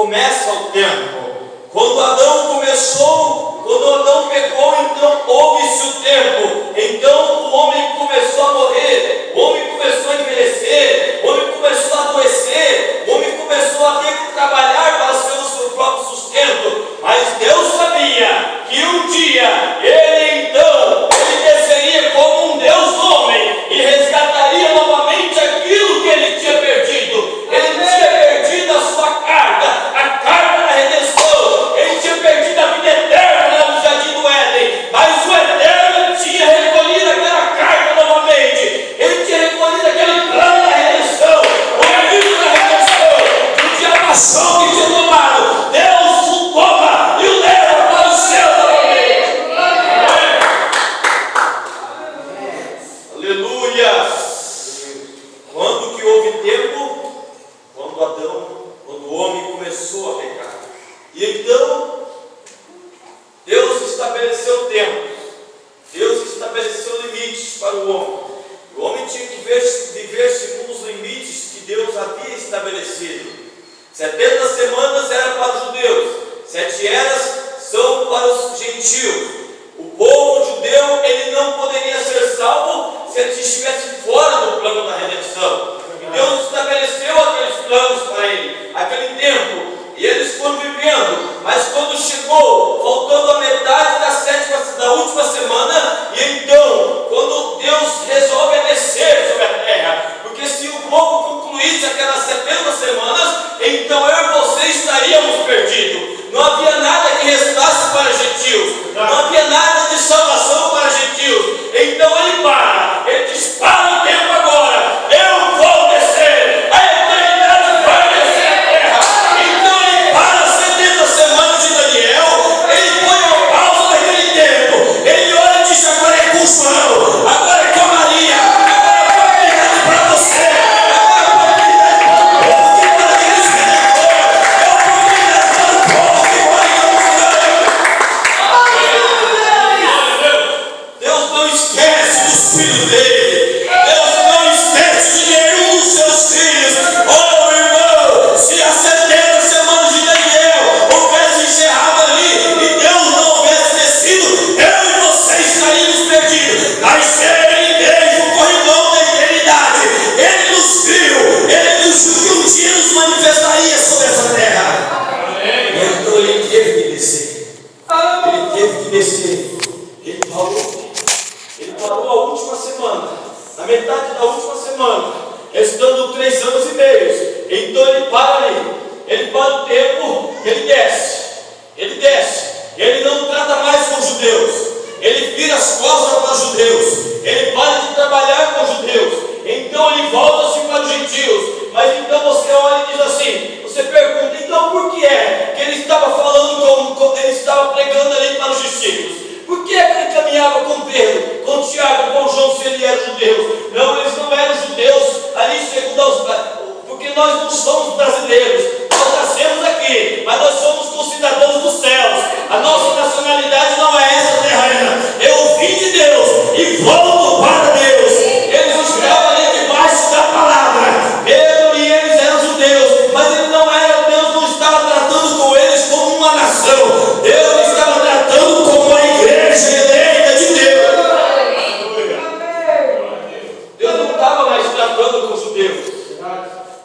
começa o tempo. Quando Adão pecou, então houve-se o tempo. Então o homem começou a morrer, o homem começou a envelhecer, o homem começou a adoecer, o homem começou a ter que trabalhar para ser o seu próprio sustento. Mas Deus sabia que um dia ele desceria como um Deus homem e resgataria novamente aquilo que ele tinha perdido. Ele tinha perdido a sua carga, a carga da redenção. Ele tinha perdido a vida eterna lá no Jardim do Éden, mas o Eterno tinha recolhido aquela carga novamente. Ele tinha recolhido aquele plano da redenção, o livro da redenção, que tinha a paixão que tinha tomado. Deus o toma e o leva para o céu novamente. Aleluia! Quando que houve tempo? Quando o homem começou a pecar. E então Deus estabeleceu tempos, Deus estabeleceu limites para o homem. O homem tinha que viver segundo os limites que Deus havia estabelecido. 70 semanas era para os judeus, 7 eras são para os gentios. O povo judeu, ele não poderia ser salvo se ele estivesse fora do plano da redenção. E Deus estabeleceu aqueles planos para ele, aquele tempo. E eles foram vivendo, mas quando chegou, faltando a metade da última semana, e então, quando Deus resolve descer sobre a terra, porque se o povo concluísse aquelas 70 semanas, então eu e você estaríamos perdidos. Não havia nada que restasse para gentios, não havia nada de salvação para gentios. Então ele diz: para o tempo agora, eu vou descer, a eternidade vai descer a terra. Então ele para as 70 semanas de Daniel, ele põe a pausa daquele tempo, ele olha e diz: agora é Consuelo, agora é Maria, agora é oportunidade para você, agora é oportunidade para o povo que mora aqui no Redentor, é oportunidade para o povo que mora aqui no Deus não esquece dos filhos dele, Deus não esquece de nenhum dos seus filhos. Oh, irmão, se as 70 semanas de Daniel houvesse encerrado ali e Deus não houvesse descido, eu e você estaríamos perdidos. Mas ele, desde o corrimão da eternidade, ele nos viu que um dia nos manifestaria sobre essa terra. Então ele teve que descer. Ele parou a última semana, na metade da última semana, restando 3 anos e meio. Então ele para ali, ele para o tempo, ele desce, ele não trata mais com os judeus, ele vira as costas para os judeus, ele para de trabalhar com os judeus, então ele volta-se para os gentios. Mas então você olha e diz assim, você pergunta: então por que é que ele estava falando como ele estava pregando ali para os discípulos? Por que é que ele caminhava com Pedro, com Tiago, com João, se ele era judeu? Não, eles não eram judeus ali segundo porque nós não somos brasileiros, nós nascemos aqui, mas nós somos concidadãos dos céus. A nossa nacionalidade não é essa terrena. Eu vim de Deus e volto para Deus. Eles estavam ali debaixo da palavra. Pedro e eles eram judeus, mas ele não era. Deus não estava tratando com eles como uma nação. Deus estava tratando como a igreja eleita de Deus. Deus não estava mais tratando com os judeus.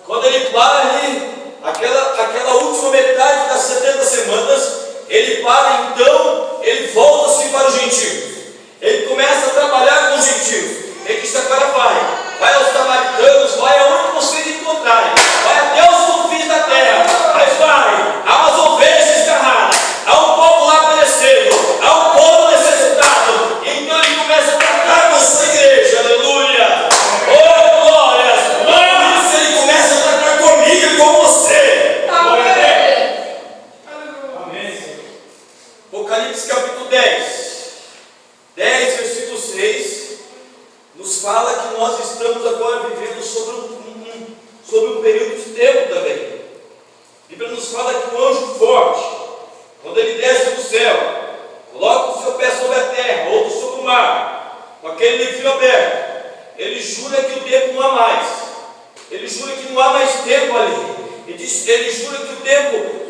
Quando ele para ali, aquela última metade das 70 semanas, ele para, então ele volta-se para os gentios. Ele começa a trabalhar com os gentios. Ele diz: agora vai aos samaritanos, vai aonde vocês encontrarem, vai até os confins da terra, mas vai, há umas ovelhas desgarradas, há um povo lá perecendo, há um povo necessitado. Então ele começa a tratar com a sua igreja. Aleluia! Oh, glórias! Mas ele começa a tratar comigo e com você. Amém. Apocalipse capítulo 10, versículo 6, nos fala que nós estamos agora vivendo sobre um período de tempo também. A Bíblia nos fala que um anjo forte, quando ele desce do céu, coloca o seu pé sobre a terra, outro sobre o mar, com aquele livro aberto, ele jura que o tempo não há mais. Ele jura que não há mais tempo ali. Ele jura que o tempo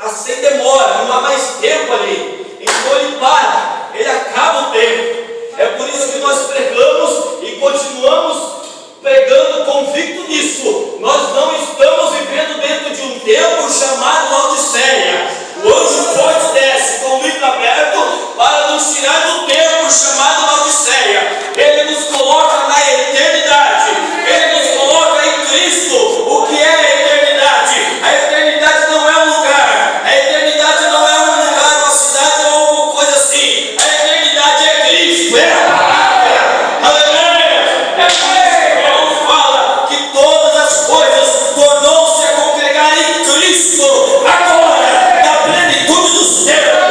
sem demora, não há mais tempo ali. Então ele para, ele acaba o tempo. É por isso que nós pregamos e continuamos pregando convicto nisso. Nós não estamos vivendo dentro de um tempo chamado Laodiceia. O anjo forte desce com o livro aberto para nos tirar do tempo chamado Laodiceia. Ele nos coloca na eternidade. Ele nos coloca em Cristo. O que é a eternidade? A eternidade não é um lugar. A eternidade não é um lugar, uma cidade ou alguma coisa assim. A eternidade é Cristo. É a palavra. Aleluia. É Cristo. Paulo fala que todas as coisas tornou-se a congregar em Cristo. Agora, na plenitude dos tempos.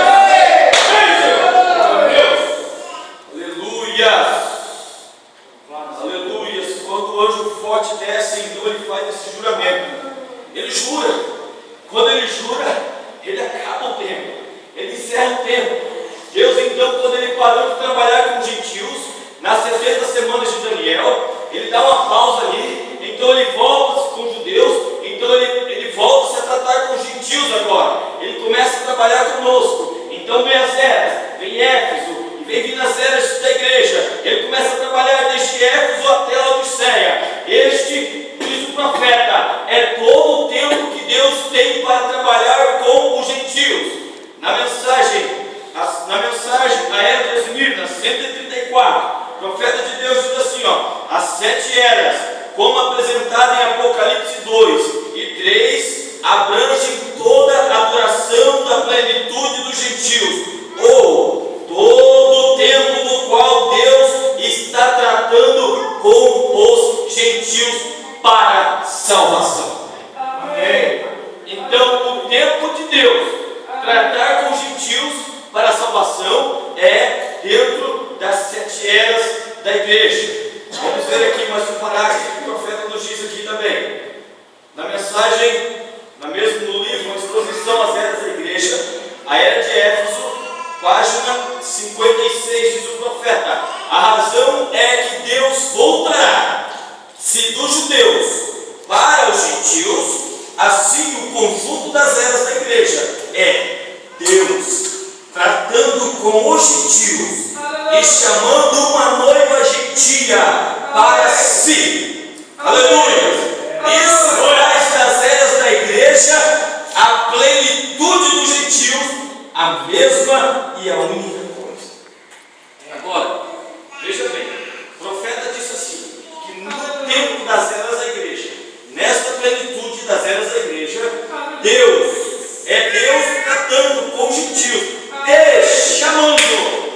Aleluia. Aleluia. Quando o anjo forte desce, então ele faz esse juramento. Ele jura. Quando ele jura, ele acaba o tempo. Ele encerra o tempo. Deus, então, quando ele parou de trabalhar com os gentios, nas 70 semanas de Daniel, ele dá uma pausa ali. Então ele volta com os judeus. Então ele volta a se tratar com os gentios agora. Ele começa a trabalhar conosco. Então vem as eras, vem Éfeso, e vem vindo as eras da igreja. Ele começa a trabalhar desde Éfeso até Laodiceia. Este, diz o profeta, é todo o tempo que Deus tem para trabalhar com os gentios. Na mensagem, a era de Esmirna, 134, o profeta de Deus diz assim, as 7 eras, como apresentado em Apocalipse 2 e 3, abrangem toda a duração da plenitude dos gentios, ou todo o tempo no qual Deus está tratando com os gentios para salvação. Amém. Então, o tempo de Deus tratar com os gentios para a salvação é dentro das 7 eras da igreja. Vamos ver aqui mais um parágrafo que o profeta nos diz aqui também. Na mensagem, no livro, uma exposição às eras da igreja, a era de Éfeso, página 56, diz o profeta: a razão é que Deus voltará, se dos judeus para os gentios, assim o conjunto das eras da igreja é Deus tratando com os gentios e chamando uma noiva gentia para si. Aleluia! Isso faz das eras da igreja a plenitude dos gentios, a mesma e a única coisa. Agora, veja bem, o profeta disse assim, que no tempo das eras da igreja, nesta plenitude das eras da igreja, Deus tratando com os gentios, chamando,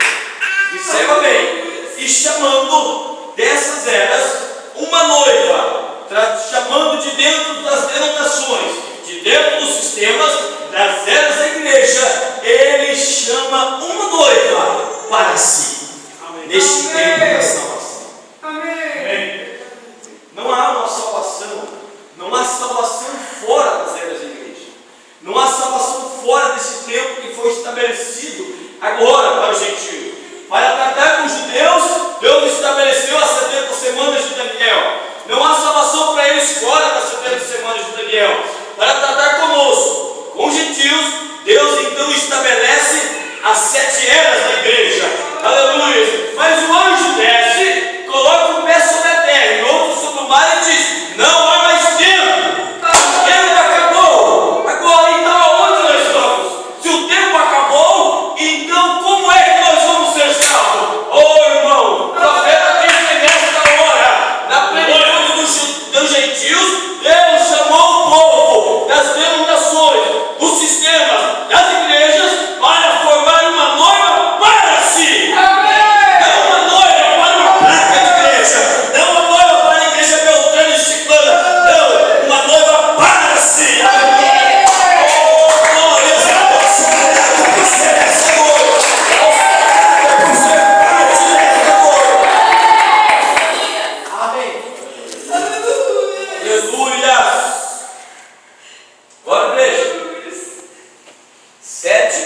observa bem, e chamando dessas eras uma noiva, chamando de dentro das denominações, de dentro dos sistemas, das eras da igreja, ele chama uma noiva para si, neste tempo da salvação. Amém. Não há uma salvação, não há salvação fora das eras da igreja. Não há salvação fora desse tempo que foi estabelecido agora para os gentios. Para tratar com os judeus, Deus estabeleceu as 70 semanas de Daniel. Não há salvação para eles fora das 70 semanas de Daniel. Para tratar conosco, com os gentios, Deus então estabelece as 7 eras da igreja. Aleluia! Mas o anjo desce, coloca o pé sobre a terra e outro sobre o mar e diz: não há mais tempo. O tempo acabou. Agora então aonde nós estamos? Se o tempo acabou, então como é que nós vamos ser salvos? Oh irmão, o profeta disse que nesta hora, na plenitude dos gentios, Deus chamou o povo das denominações, dos sistemas, das igrejas, para formar uma noiva para si. Não uma noiva para uma placa de igreja, não uma noiva para a igreja Beltrano e Ciclana, não, uma noiva para si. Oh, glórias a Deus, você é Senhor, você é parte desta noiva. Amém. Aleluia. Agora veja, 7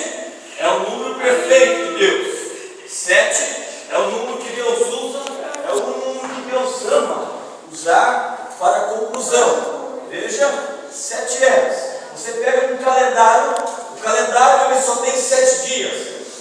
é o número perfeito de Deus. 7 é o número que Deus usa, é o número que Deus ama usar para conclusão. Veja, 7 eras. Você pega um calendário dias.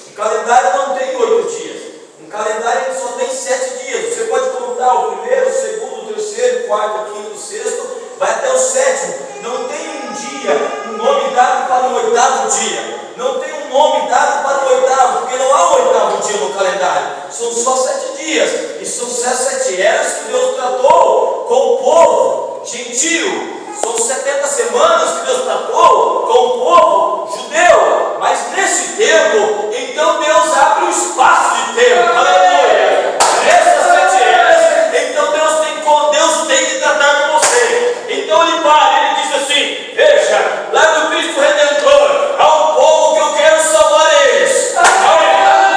Um calendário não tem 8 dias. Um calendário só tem 7 dias. Você pode contar o primeiro, o segundo, o terceiro, o quarto, o quinto, o sexto, vai até o sétimo. Não tem um dia, um nome dado para o 8º dia. Não tem um nome dado para o 8º, porque não há um 8º dia no calendário. São só 7 dias. E são 7 eras que Deus tratou com o povo gentio. São 70 semanas que Deus tratou com o povo judeu. Mas nesse tempo, então Deus abre um espaço de tempo. Aleluia! Nessas 7 eras, então Deus tem que tratar com você. Então ele para, ele diz assim: veja, lá no Cristo Redentor, há um povo que eu quero salvar eles. Há um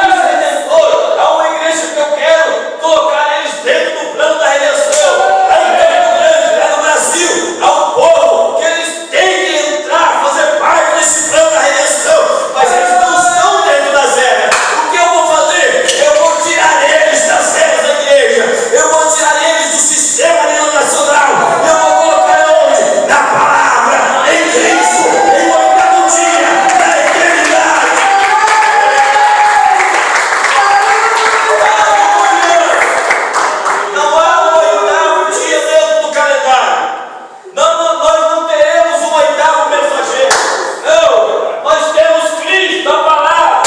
Cristo Redentor, há uma igreja que eu quero colocar eles dentro do plano da redenção. Lá em Campo Grande, lá no Brasil, há um povo que eles têm que entrar, fazer parte desse plano da redenção. Mas eles não estão dentro das eras. O que eu vou fazer? Eu vou tirar eles das eras da igreja. Eu vou tirar eles do sistema denominacional. Eu vou colocar onde? Na palavra, em Cristo, em 8º dia, na eternidade. Não há um 8º dia dentro do calendário. Nós não teremos um 8º mensageiro. Não, nós temos Cristo, a palavra.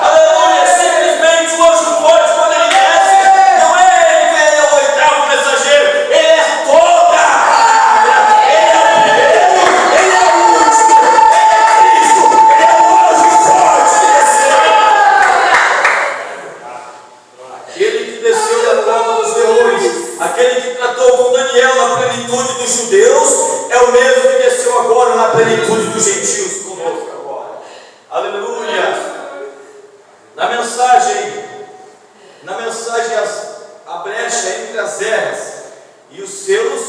Aleluia, simplesmente o anjo forte, quando ele desce, não é ele que é o 8º mensageiro, ele é toda a palavra. Ele é o primeiro, ele é o último, ele é Cristo, ele é o anjo forte que desceu. Aquele que desceu da cova dos leões, aquele que tratou com Daniel na plenitude dos judeus, é o mesmo que desceu agora na plenitude dos gentios conosco agora. Aleluia! Na mensagem a brecha entre as eras e os selos,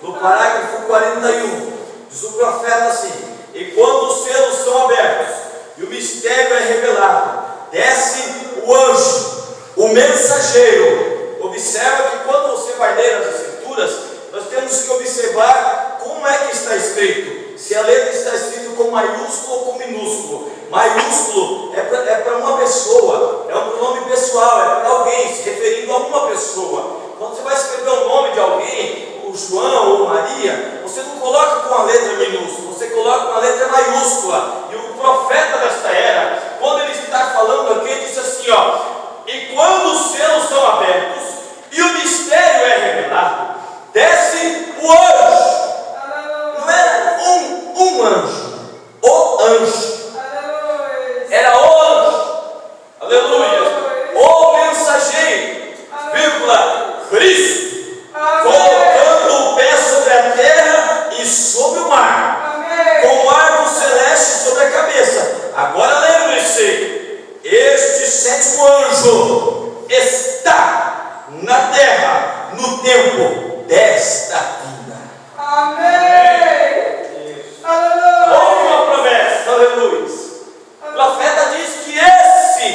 no parágrafo 41, diz o profeta assim: e quando os selos são abertos e o mistério é revelado, desce o anjo, o mensageiro. Observa que quando você vai ler as escrituras, nós temos que observar como é que está escrito. Se a letra está escrita com maiúsculo ou com minúsculo. Maiúsculo é para uma pessoa, é um pronome pessoal, é para alguém, se referindo a uma pessoa. Quando você vai escrever o nome de alguém, o João ou Maria, você não coloca com a letra minúscula, você coloca com a letra maiúscula. E o profeta desta era, quando ele está falando aqui, ele diz assim, ó: e quando os selos são abertos e o mistério é revelado, desce o anjo. Não era um anjo, o anjo. Era o anjo. Aleluia. O mensageiro, vírgula, Cristo, colocando o pé sobre a terra e sobre o mar, com o arco celeste sobre a cabeça. Agora lembre-se, este 7º anjo está na terra no tempo desta vida. Houve uma promessa, aleluia. O profeta diz que esse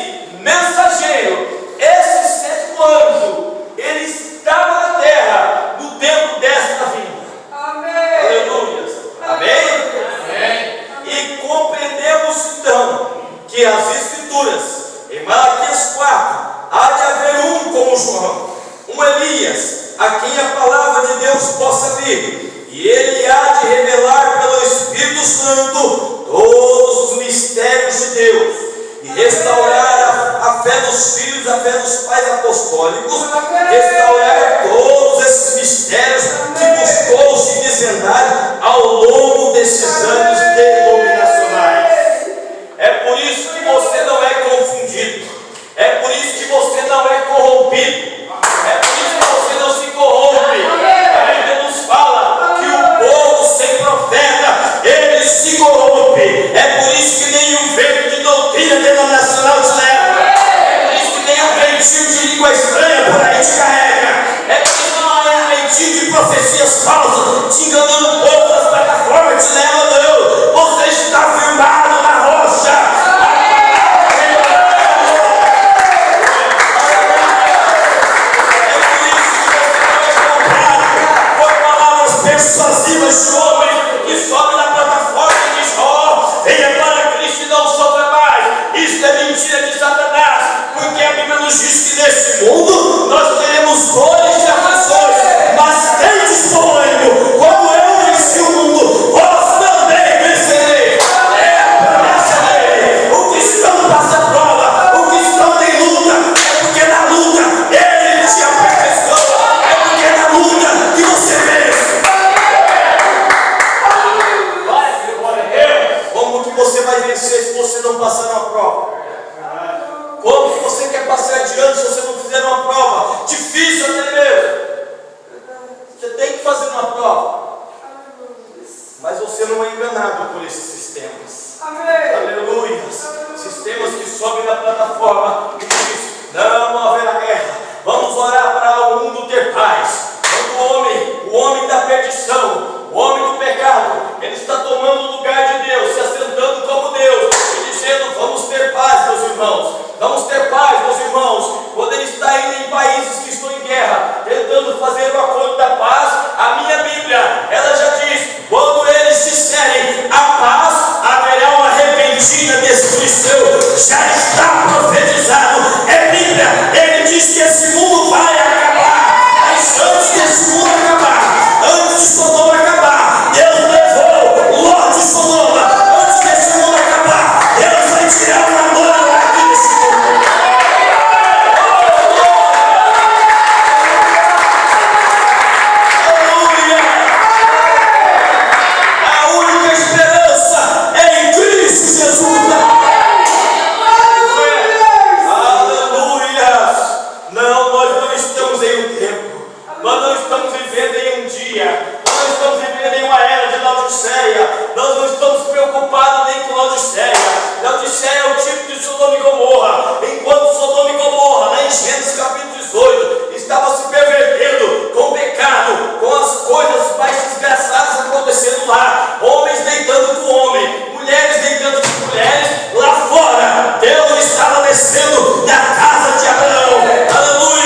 mensageiro, esse 7º anjo, ele estava na terra no tempo desta vida. Aleluia. Amém? E compreendemos então que as escrituras, em Malaquias 4, há de haver um como João, um Elias, a quem a palavra de Deus possa vir, e ele há de revelar pelo Espírito Santo todos os mistérios de Deus, e restaurar a fé dos filhos, a fé dos pais apostólicos, restaurar todos esses mistérios que buscou se desvendar ao longo desses anos denominacionais. É por isso que você não é confundido, é por isso que você não é corrompido, é por isso que você não se corrompe. A Bíblia nos fala que o povo sem profeta, ele se corrompe. É por isso que nenhum vento de doutrina denominacional te leva. É por isso que nenhum ventinho de língua estranha por aí te carrega. passar numa prova? Como que você quer passar adiante se você não fizer uma prova? Difícil até mesmo. Você tem que fazer uma prova. Mas você não é enganado por esses sistemas. Aleluia. Sistemas que sobem na plataforma e dizem: não haverá guerra. Vamos orar para o mundo ter paz. Quando o homem da perdição, o homem do pecado, ele está tomando o lugar de Deus, se assentando como Deus e dizendo: vamos ter paz, meus irmãos. Vamos ter paz, meus irmãos. Quando ele está indo em países que estão em guerra, tentando fazer o acordo da paz, a minha Bíblia, ela já diz: quando eles disserem a paz, haverá uma repentina destruição. Já está profetizado. É Bíblia. Ele diz que esse mundo vai acabar. Mas antes desse mundo acabar, antes de Sodoma acabar, Deus levou Ló de Sodoma. Antes desse mundo acabar, Deus vai tirar uma mão daqui desse mundo. Aleluia! A única esperança é em Cristo Jesus. Aleluia! Não, nós não estamos em um tempo. Nós não estamos vivendo em um dia. Nós não estamos vivendo em uma era de Laodiceia. Nós não estamos preocupados nem com Laodiceia. Laodiceia é o tipo de Sodoma e Gomorra. Enquanto Sodoma e Gomorra, lá em Gênesis capítulo 18, estava se pervertendo com o pecado, com as coisas mais desgraçadas acontecendo lá. Homens deitando com homem, mulheres deitando com mulheres. Lá fora, Deus estava descendo da casa de Abraão. Aleluia!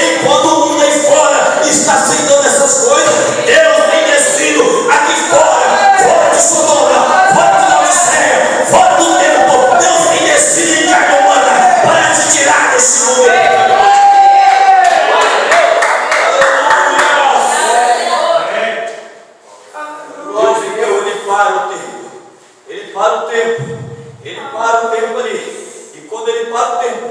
Enquanto o mundo aí fora está aceitando essas coisas, Deus tem descido aqui fora, fora de Sodoma, fora de Laodiceia, fora do templo. Deus tem descido em carne humana para te tirar desse mundo. Ele para o tempo ali. E quando ele para o tempo,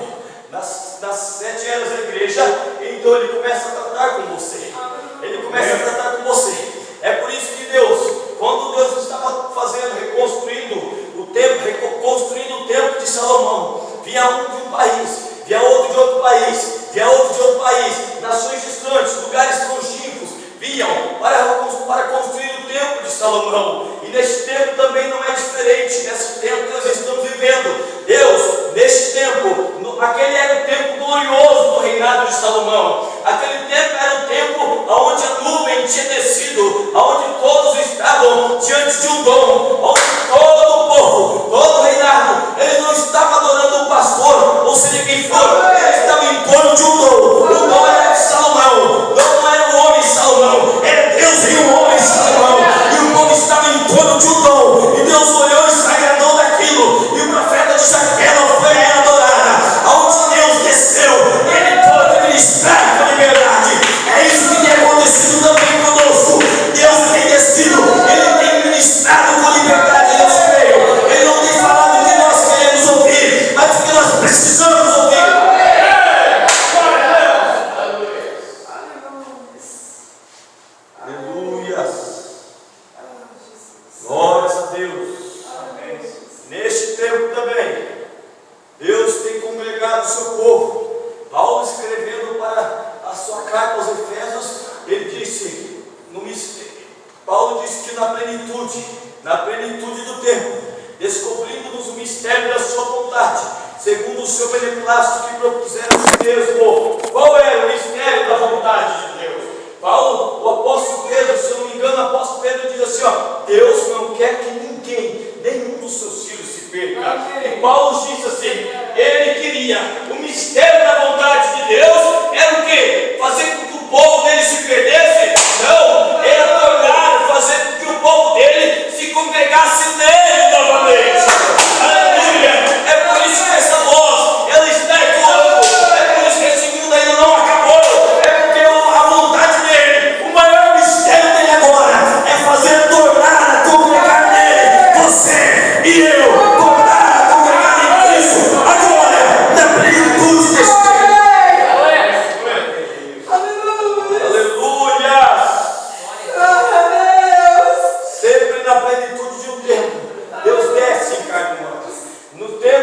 nas 7 eras da igreja, então ele começa a tratar com você. Ele começa a tratar com você. É por isso que Deus, quando Deus estava reconstruindo o templo de Salomão, vinha um de um país, vinha outro de outro país, vinha outro de outro país, nações distantes, lugares longínquos, vinham para construir o templo de Salomão. E neste tempo também não é diferente. Nesse tempo que nós estamos vivendo, Deus, neste tempo, aquele era o tempo glorioso do reinado de Salomão. Aquele tempo era o tempo onde a nuvem tinha descido, onde todos estavam diante de um dom, onde todo o povo, todo o reinado, ele não estava adorando um pastor, ou seja quem for, ele estava em torno de um dom. O dom era de Salomão, o dom não era o homem Salomão, era Deus e o homem Salomão. E o povo estava em torno de um dom, e Deus olhou e se agradou daquilo. E o profeta disse: aquela foi a adorada, aonde Deus desceu, ele pode ministrar com liberdade. É isso que tem acontecido também conosco. Deus tem descido, ele tem ministrado com liberdade nesse meio. Ele não tem falado o que nós queremos ouvir, mas o que nós precisamos ouvir. Aleluia. Glórias a Deus. Neste tempo também, Deus tem congregado o seu povo. Paulo, escrevendo para a sua carta aos Efésios, ele disse, Paulo disse que na plenitude do tempo, descobrindo-nos o mistério da sua vontade, segundo o seu beneplácito que propusera a si mesmo. Qual era o mistério da vontade de Deus? Paulo, o apóstolo Pedro, se eu não me engano, o apóstolo Pedro diz assim: Deus não quer que ninguém, nenhum dos seus filhos se perca. E Paulo disse assim: ele queria, o mistério da vontade de Deus era o quê? Fazer com que o povo dele se perdesse? Não, era tornar, fazer com que o povo dele se congregasse nele novamente. Aleluia! É por isso que essa voz, ela está ecoando. É por isso que esse mundo ainda não acabou. É porque a vontade dele, o maior mistério dele agora é fazer tornar a congregar nele você e eu, tornar a congregar em Cristo agora, na plenitude desse tempo. Aleluia! Sempre na plenitude de um tempo, Deus desce em carne humana. No tempo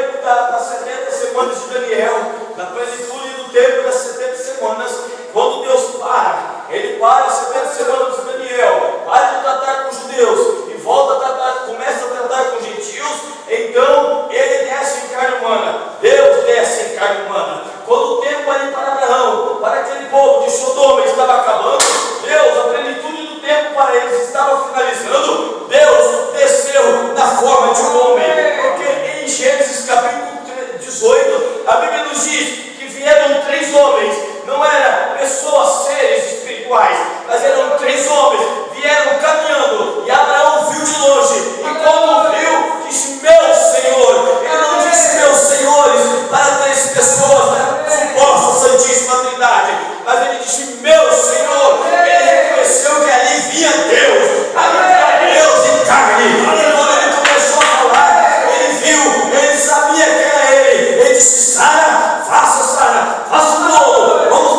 Daniel, na plenitude do tempo das 70 semanas, quando Deus para, Ele para as 70 semanas de Daniel, para de tratar com os judeus e volta a tratar, começa a tratar com os gentios. Então Ele desce em carne humana, Deus desce em carne humana. Quando o tempo ali para Abraão, para aquele povo de Sodoma estava acabando, Deus, a plenitude do tempo para eles estava finalizando, Deus desceu na forma de um homem, porque em Gênesis capítulo 18, a Bíblia nos diz que vieram 3 homens, não eram pessoas, seres espirituais, mas eram 3 homens, vieram caminhando, e Abraão viu de longe, e quando viu, disse: meu Senhor. Ele não disse meus senhores para 3 pessoas da suposta Santíssima Trindade, mas ele disse: meu Senhor. Ele reconheceu que ali vinha Deus, ali vinha Deus em carne, e quando ele começou a falar, ele viu, ele sabia que era ele disse: Sara, faça um bolo, vamos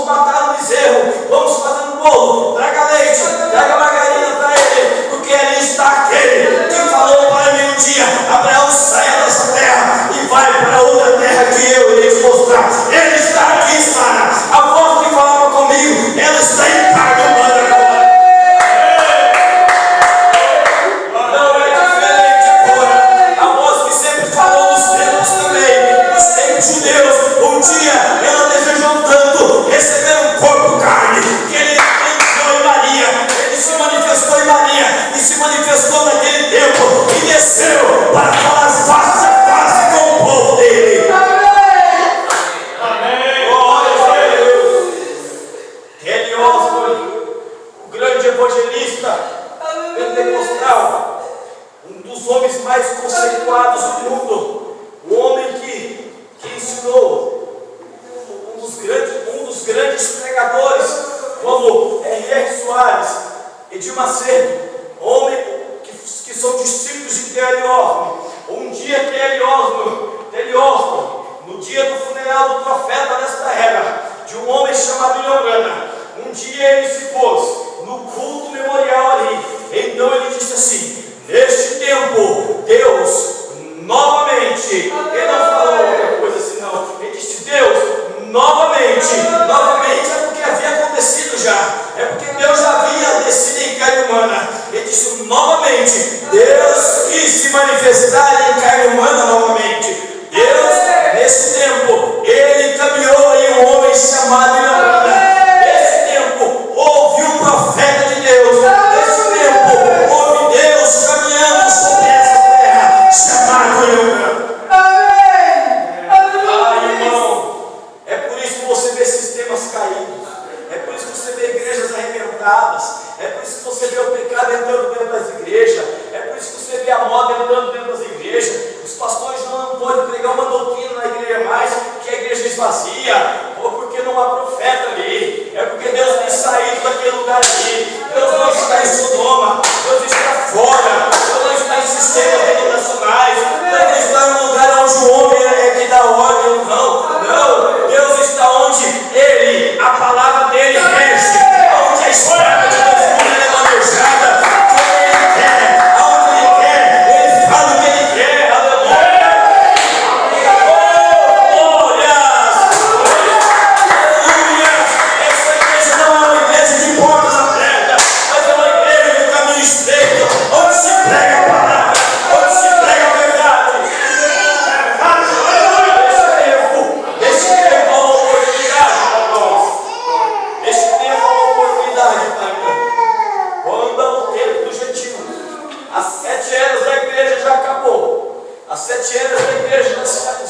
matar um bezerro, vamos fazer um bolo, traga leite, traga margarina para ele, porque ali está aquele que falou para mim um dia: Abraão, saia dessa terra e vai para outra terra que eu irei te mostrar. Ele está aqui, Sara, a voz que falava comigo, ela está em carne humana agora. Não é diferente agora, a voz que sempre falou nos tempos também, nos tempos judeus, um dia ela desejou tanto receber um corpo carne, que ele entrou em Maria, ele se manifestou em Maria, e se manifestou naquele tempo, e desceu para falar face a face com o povo dele. Amém. Glória a Deus. Ele, o grande evangelista pentecostal, um dos homens mais conceituados do mundo, o homem que ensinou, um dos grandes pregadores, como R.R. Soares, Edir Macedo, homem que são discípulos de T.L. Osborne. Um dia T.L. Osborne, no dia do funeral do profeta desta era, de um homem chamado William Branham, um dia ele se pôs no culto memorial ali. Então ele disse assim: neste tempo, Deus novamente, ele não falou outra coisa senão, ele disse: Deus novamente é porque havia acontecido já, é porque Deus já havia descido em carne humana. Ele disse: novamente, Deus quis se manifestar em carne humana novamente. Deus, nesse tempo, ele caminhou em um homem chamado Ilana. Nesse tempo, houve um profeta de Deus. Nesse tempo, houve Deus caminhando sobre essa terra, chamado Ilana. É por isso que você vê sistemas caídos, é por isso que você vê igrejas arrebentadas, é por isso que você vê o pecado entrando dentro das igrejas, é por isso que você vê a moda entrando dentro das igrejas. Os pastores não podem pregar uma doutrina na igreja mais, que a igreja esvazia, ou porque não há profeta ali, é porque Deus tem saído daquele lugar ali. Deus não está em Sodoma, Deus está fora, Deus não está em sistemas denominacionais, Deus não está em um lugar onde o homem é que dá ordem, não, Deus está onde Ele, a palavra dele rege, onde a espada de Deus é manejada, como Ele quer, aonde Ele quer, Ele fala o que Ele quer. Aleluia! Aleluia! Essa igreja não é uma igreja de portas abertas, mas é uma igreja de caminho estreito, onde se prega a palavra, onde se prega a verdade. Esse tempo é uma oportunidade para nós. Esse tempo é uma oportunidade para mim. Quando é o tempo do gentil, as 7 eras da igreja já acabou, as 7 eras da igreja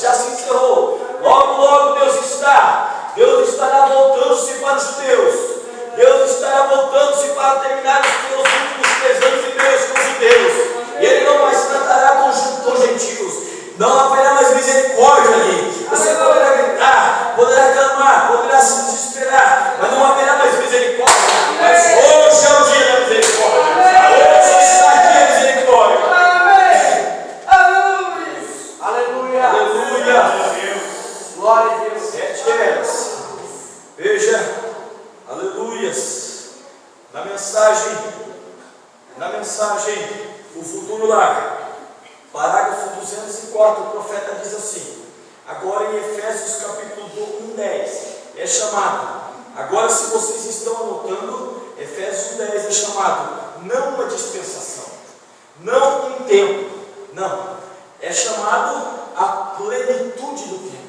já se encerrou. Logo Deus estará voltando-se para os judeus, Deus estará voltando-se para terminar os últimos 3 anos e meio com os judeus, e Ele não mais tratará com gentios, não haverá mais misericórdia ali. Você poderá gritar, poderá clamar, poderá se desesperar, mas não haverá mais misericórdia. Mas hoje é o dia da misericórdia, hoje está aqui a misericórdia. Aleluia! Aleluia! Glória a Deus. 7 eras. Veja, aleluias. Na mensagem, o futuro lar, parágrafo 204, o profeta diz assim: Agora em Efésios capítulo 1:10 é chamado, agora se vocês estão anotando, Efésios 1:10 é chamado não uma dispensação, não um tempo, não, é chamado a plenitude do tempo.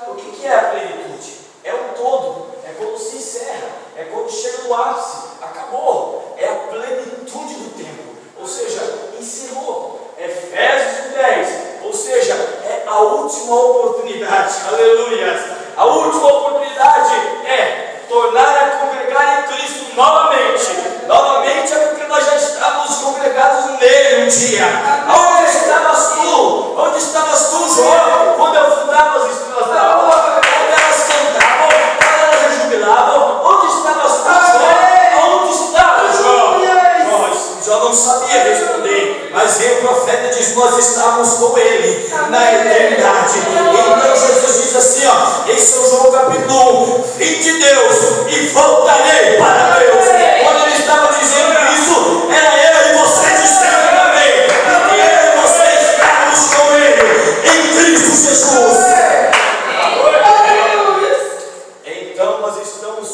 O que é a plenitude? É o todo, é quando se encerra, é quando chega no ápice, acabou, é a plenitude do tempo, ou seja, encerrou. Efésios 10, ou seja, é a última oportunidade, aleluia. A última oportunidade é tornar a congregar em Cristo novamente. Novamente é porque nós já estávamos congregados nele um dia. Onde estavas tu? Onde estavas tu, Jó? Quando eu fundava as estrelas da alva, quando elas cantavam, quando elas rejubilavam, onde estavas tu, Jó? Onde estavas, Jó? Jó não sabia responder, mas veio o profeta e diz: nós estávamos com ele na eternidade. Então Jesus diz assim, ó, em São João capítulo 1, vim de Deus e voltarei para Deus. Quando ele estava dizendo isso, era eu e você dizendo também, porque eu e você estávamos com ele em Cristo Jesus. Então nós estamos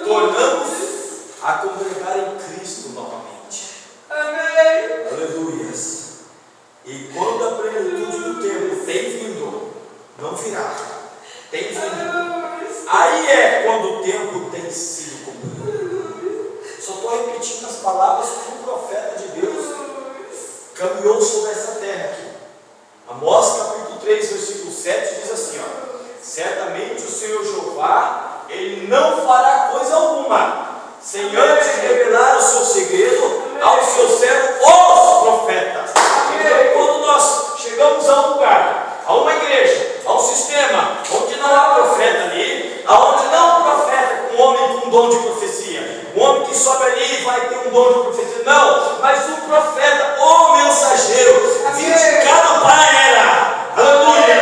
tornando a congregar em Cristo novamente. Amém. Aleluias. E quando a plenitude do tempo tem vindo, não virá, tem vindo, aí é quando o tempo tem sido cumprido. Só estou repetindo as palavras que o profeta de Deus caminhou sobre essa terra aqui. Amós capítulo 3, versículo 7 diz assim, ó: certamente o Senhor Jeová, ele não fará coisa alguma sem antes revelar o seu segredo aos seus servos, os profetas. Então, quando nós chegamos a um lugar, a uma igreja, a um sistema onde não há profeta ali, aonde não há um profeta com um homem com dom de profecia, um homem que sobe ali e vai ter um dom de profecia, não, mas um profeta, o mensageiro, vindicado para a era, aleluia,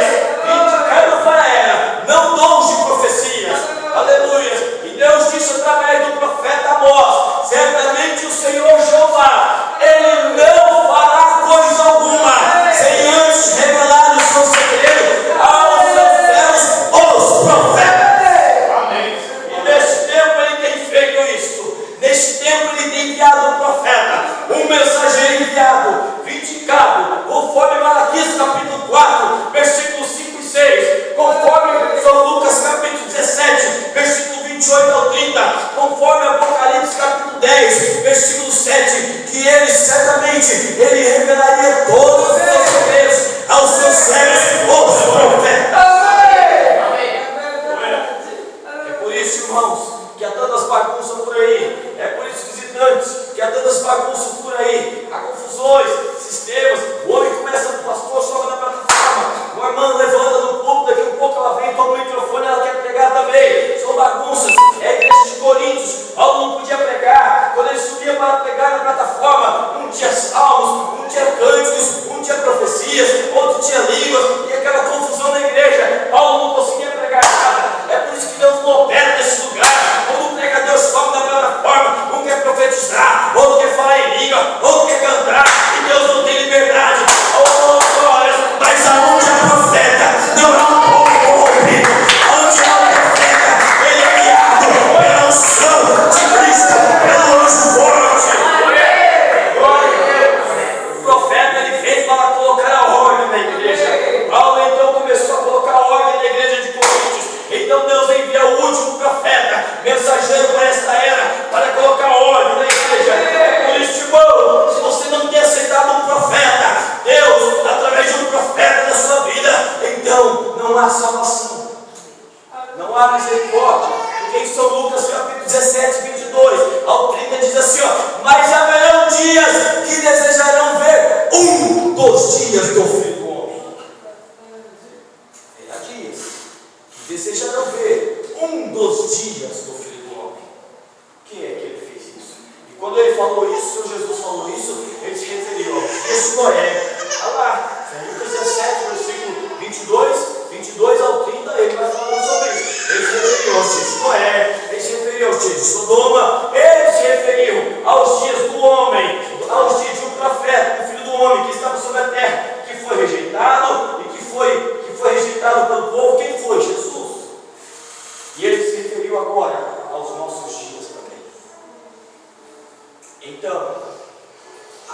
vindicado para a era, não dons de profecia, aleluia. E Deus disse através do profeta Amós: certamente o Senhor Jeová, ele não fará coisa alguma sem antes revelar o seu segredo aos seus servos, os profetas. Amém. E nesse tempo ele tem feito isso. Nesse tempo ele tem enviado um profeta, um mensageiro enviado, vindicado, conforme Malaquias capítulo 4, versículos 5 e 6, conforme São Lucas capítulo 17, versículo 28 ao 30, conforme Apocalipse capítulo 10, versículo 7, que ele certamente ele revelaria todos os seus segredos aos seus servos, os profetas. É por isso, irmãos, que há tantas bagunças por aí. É por isso, visitantes, que há tantas bagunças por aí. Há confusões, sistemas. O homem começa, o pastor sobe na plataforma, o irmão levanta no púlpito, daqui a pouco ela vem, toma o microfone, ela quer pregar também. São bagunças. É a igreja de Coríntios. Paulo não podia pregar. Quando ele subia para pregar na plataforma, um tinha salmos, um tinha cânticos, um tinha profecias, outro tinha línguas, e aquela confusão na igreja. Paulo não conseguia pregar nada. É por isso que Deus não opera nesse lugar. Quando o pregador sobe na plataforma, um quer profetizar, outro quer falar em língua, outro quer cantar, e Deus não tem liberdade. Oh, glória! Mas aonde há profeta, não há um povo ouvido. Onde há um profeta, ele é guiado pela unção de Cristo, pelo anjo forte. Glória a Deus! O profeta, ele vem para colocar a ordem na igreja,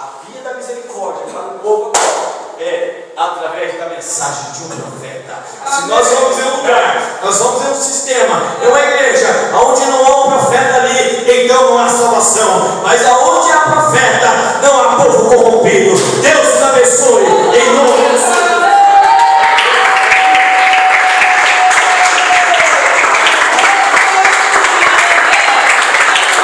a via da misericórdia para o povo agora é através da mensagem de um profeta. Se nós vamos em um lugar, nós vamos em um sistema, em uma igreja, onde não há um profeta ali, então não há salvação. Mas aonde há profeta, não há povo